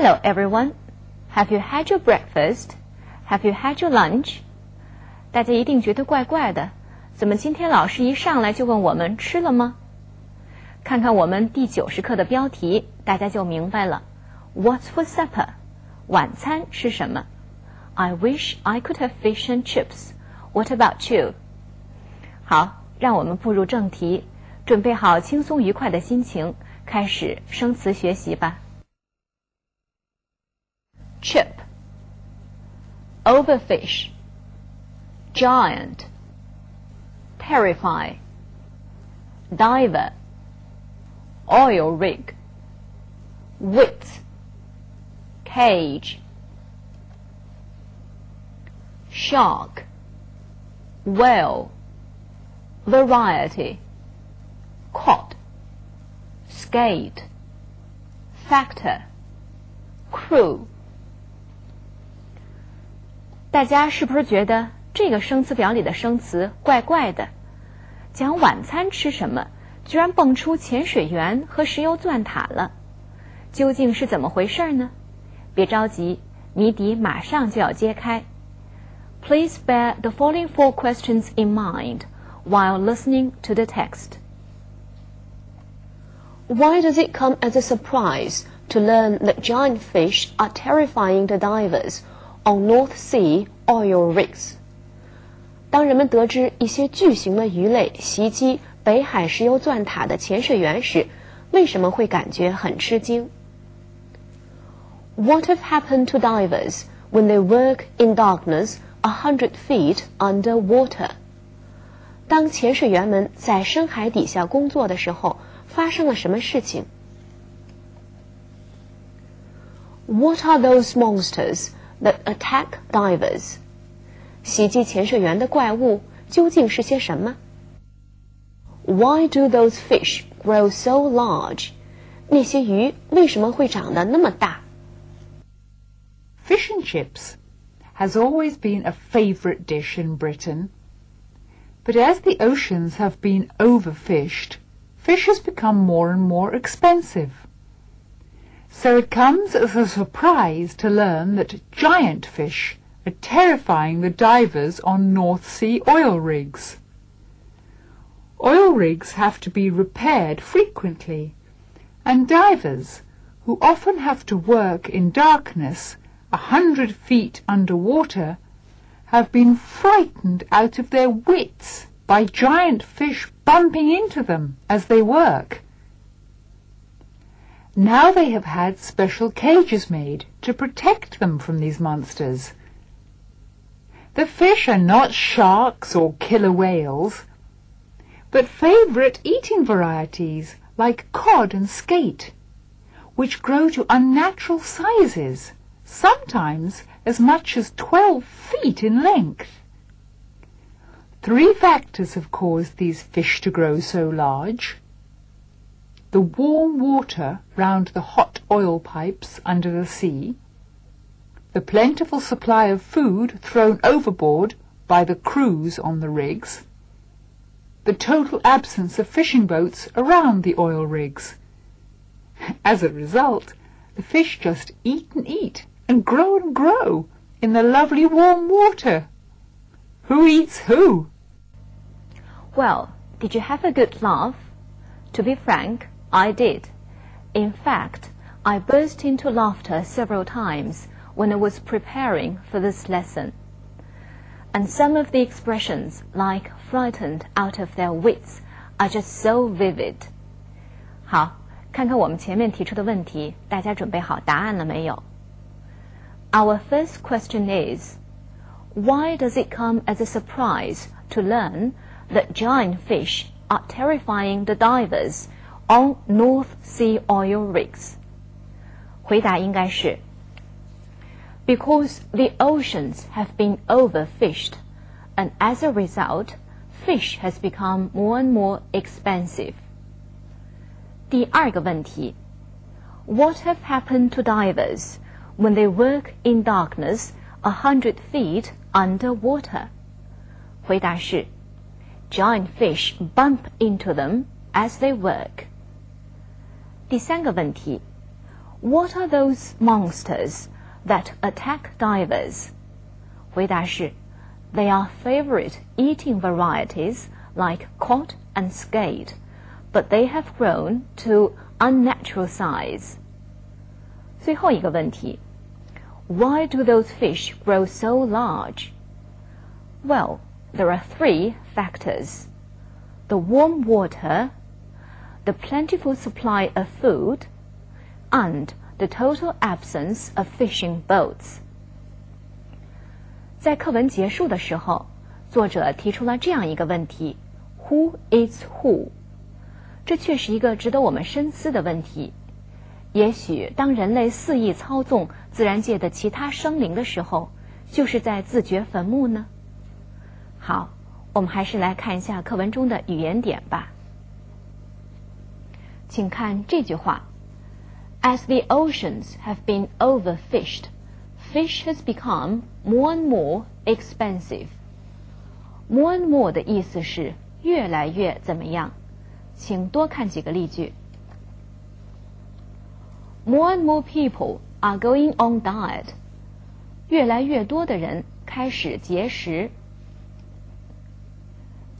Hello everyone. Have you had your breakfast? Have you had your lunch? 大家一定觉得怪怪的，怎么今天老师一上来就问我们吃了吗？看看我们第90课的标题，大家就明白了。What's for supper? 晚餐吃什么？ I wish I could have fish and chips. What about you? 好，让我们步入正题，准备好轻松愉快的心情，开始生词学习吧。Chip, overfish, giant, terrify, diver, oil rig, wit, cage, shark, whale, variety, cod, skate, factor, crew。大家是不是觉得这个生词表里的生词怪怪的？讲晚餐吃什么，居然蹦出潜水员和石油钻塔了，究竟是怎么回事呢？别着急，谜底马上就要揭开。Please bear the following 4 questions in mind while listening to the text. Why does it come as a surprise to learn that giant fish are terrifying the divers on North Sea oil rigs? 当人们得知一些巨型的鱼类袭击北海石油钻塔的潜水员时，为什么会感觉很吃惊？ What have happened to divers when they work in darkness 100 feet under water? 当潜水员们在深海底下工作的时候，发生了什么事情？ What are those monsters that attack divers? 袭击潜水员的怪物究竟是些什么？ Why do those fish grow so large? 那些鱼为什么会长得那么大？ Fish and chips has always been a favourite dish in Britain, but as the oceans have been overfished, fish has become more and more expensive. So it comes as a surprise to learn that giant fish are terrifying the divers on North Sea oil rigs. Oil rigs have to be repaired frequently, and divers, who often have to work in darkness 100 feet underwater, have been frightened out of their wits by giant fish bumping into them as they work. Now they have had special cages made to protect them from these monsters. The fish are not sharks or killer whales, but favourite eating varieties like cod and skate, which grow to unnatural sizes, sometimes as much as 12 feet in length. 3 factors have caused these fish to grow so large. The warm water round the hot oil pipes under the sea, the plentiful supply of food thrown overboard by the crews on the rigs, the total absence of fishing boats around the oil rigs. As a result, the fish just eat and grow in the lovely warm water. Who eats who? Well, did you have a good laugh? To be frank, I did. In fact, I burst into laughter several times when I was preparing for this lesson. And some of the expressions, like frightened out of their wits, are just so vivid. 好，看看我们前面提出的问题，大家准备好答案了没有？ Our first question is, why does it come as a surprise to learn that giant fish are terrifying the divers on North Sea oil rigs? 回答应该是 Because the oceans have been overfished, and as a result, fish has become more and more expensive. 第二个问题 What have happened to divers when they work in darkness 100 feet underwater? 回答是 Giant fish bump into them as they work. 第三个问题 What are those monsters that attack divers? 回答是 They are favorite eating varieties like cod and skate, but they have grown to unnatural size. 最后一个问题 Why do those fish grow so large? Well, there are 3 factors. The warm water, the plentiful supply of food, and the total absence of fishing boats. 在课文结束的时候，作者提出了这样一个问题 Who is who? 这却是一个值得我们深思的问题。也许当人类肆意操纵自然界的其他生灵的时候，就是在自掘坟墓呢？好，我们还是来看一下课文中的语言点吧。请看这句话 As the oceans have been overfished, fish has become more and more expensive. More and more 的意思是越来越怎么样？请多看几个例句。More and more people are going on diet. 越来越多的人开始节食。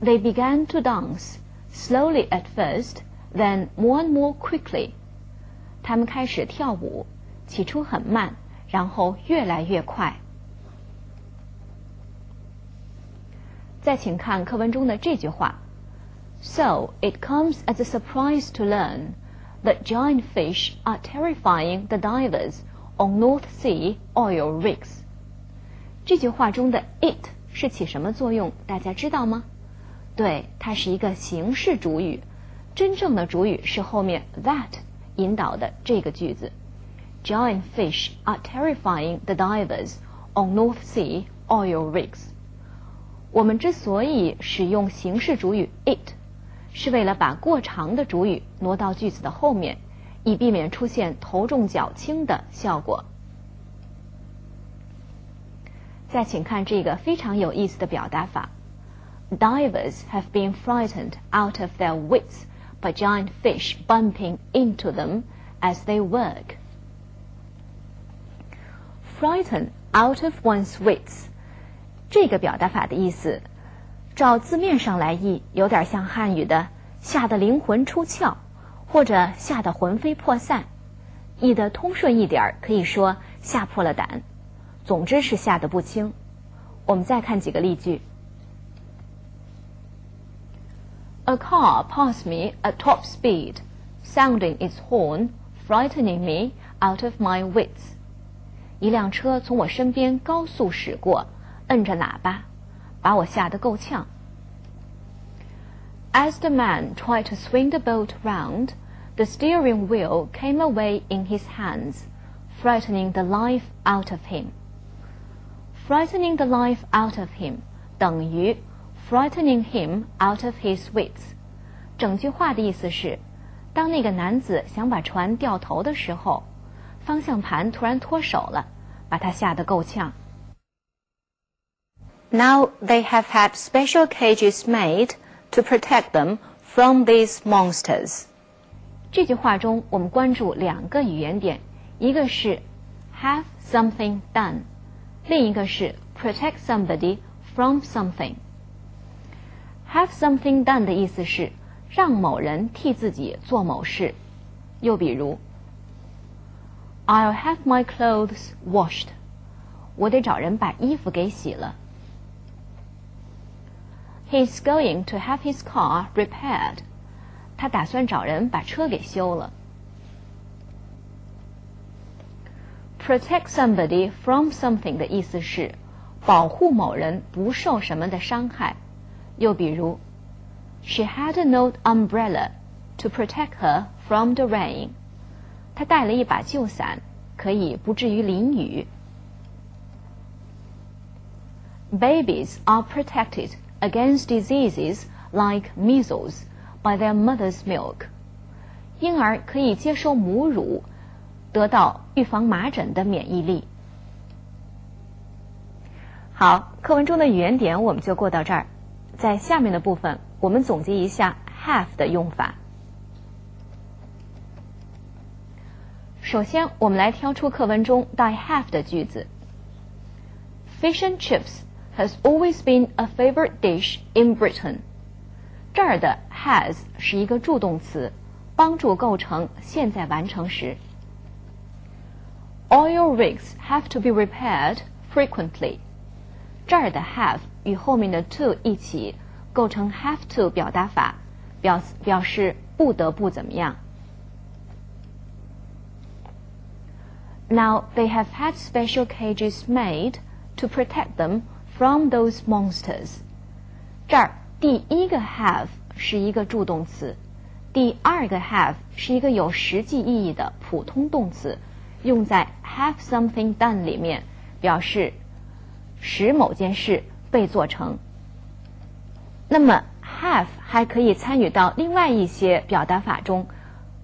They began to dance, slowly at first, then more and more quickly. 他们开始跳舞，起初很慢，然后越来越快。再请看课文中的这句话 So it comes as a surprise to learn that giant fish are terrifying the divers on North Sea oil rigs. 这句话中的 it 是起什么作用？大家知道吗？对，它是一个形式主语，真正的主语是后面 that 引导的这个句子。Giant fish are terrifying the divers on North Sea oil rigs. 我们之所以使用形式主语 it， 是为了把过长的主语挪到句子的后面，以避免出现头重脚轻的效果。再请看这个非常有意思的表达法 Divers have been frightened out of their wits by giant fish bumping into them as they work. Frighten out of one's wits 这个表达法的意思照字面上来译有点像汉语的吓得灵魂出窍或者吓得魂飞魄散，译得通顺一点可以说吓破了胆，总之是吓得不轻。我们再看几个例句。A car passed me at top speed, sounding its horn, frightening me out of my wits. 一辆车从我身边高速驶过，摁着喇叭，把我吓得够呛。As the man tried to swing the boat round, the steering wheel came away in his hands, frightening the life out of him. Frightening the life out of him 等于 frightening him out of his wits. 整句话的意思是，当那个男子想把船掉头的时候，方向盘突然脱手了，把他吓得够呛。Now they have had special cages made to protect them from these monsters. 这句话中我们关注两个语言点，一个是 have something done， 另一个是 protect somebody from something. Have something done 的意思是让某人替自己做某事。又比如 I'll have my clothes washed. 我得找人把衣服给洗了。He's going to have his car repaired. 他打算找人把车给修了。Protect somebody from something 的意思是保护某人不受什么的伤害。又比如 She had an old umbrella to protect her from the rain. 她带了一把旧伞，可以不至于淋雨。Babies are protected against diseases like measles by their mother's milk. 婴儿可以接受母乳，得到预防麻疹的免疫力。好，课文中的语言点我们就过到这儿。在下面的部分，我们总结一下 have 的用法。首先，我们来挑出课文中带 have 的句子。Fish and chips has always been a favorite dish in Britain. 这儿的 has 是一个助动词，帮助构成现在完成时。Oil rigs have to be repaired frequently. 这儿的 have 与后面的 to 一起构成 have to 表达法，表示不得不怎么样。Now they have had special cages made to protect them from those monsters. 这儿第一个 have 是一个助动词，第二个 have 是一个有实际意义的普通动词，用在 have something done 里面，表示使某件事被做成。那么 have 还可以参与到另外一些表达法中，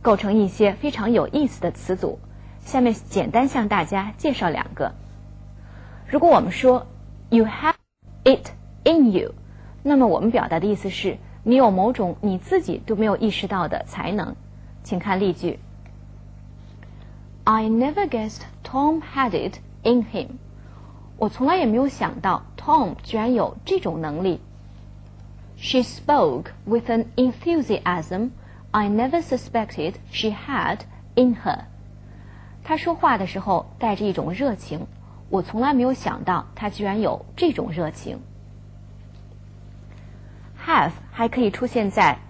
构成一些非常有意思的词组。下面简单向大家介绍两个。如果我们说 you have it in you， 那么我们表达的意思是你有某种你自己都没有意识到的才能。请看例句 I never guessed Tom had it in him。 我从来也没有想到 Tom 居然有这种能力。She spoke with an enthusiasm I never suspected she had in her。 她说话的时候带着一种热情，我从来没有想到她居然有这种热情。Have 还可以出现在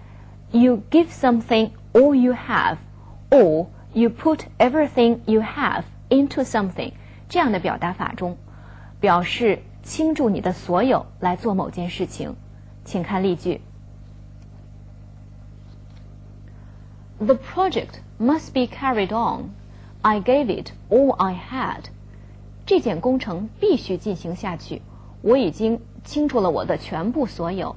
you give something all you have or you put everything you have into something 这样的表达法中，表示倾注你的所有来做某件事情。请看例句 The project must be carried on. I gave it all I had. 这件工程必须进行下去，我已经倾注了我的全部所有。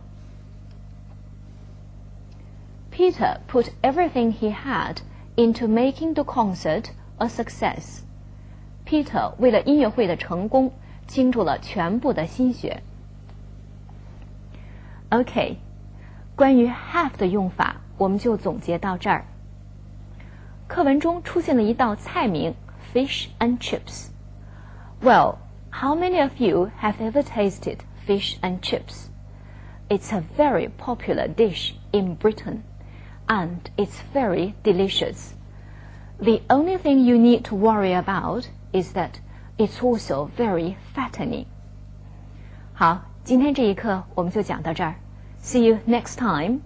Peter put everything he had into making the concert a success. Peter 为了音乐会的成功，倾注了全部的心血。OK， 关于 have 的用法，我们就总结到这儿。课文中出现了一道菜名 Fish and chips. Well, how many of you have ever tasted fish and chips? It's a very popular dish in Britain, and it's very delicious. The only thing you need to worry about is that it's also very fattening. 好，今天这一课我们就讲到这儿。See you next time.